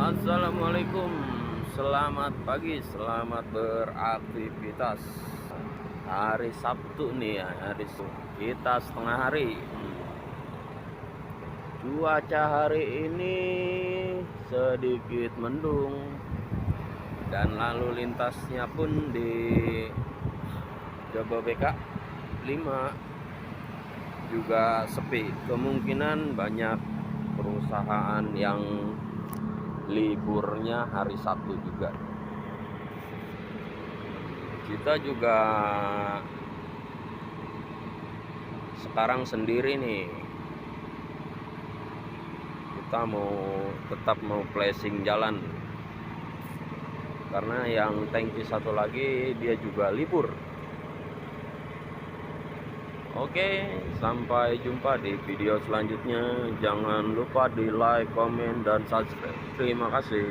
Assalamualaikum, selamat pagi, selamat beraktivitas. Hari Sabtu nih ya, hari Sabtu. Kita setengah hari. Cuaca hari ini sedikit mendung dan lalu lintasnya pun di Jababeka 5 juga sepi. Kemungkinan banyak perusahaan yang liburnya hari Sabtu juga. Kita juga sekarang sendiri nih. Kita tetap mau flashing jalan karena yang tangki satu lagi dia juga libur. Oke, sampai jumpa di video selanjutnya. Jangan lupa di like, komen, dan subscribe. Terima kasih.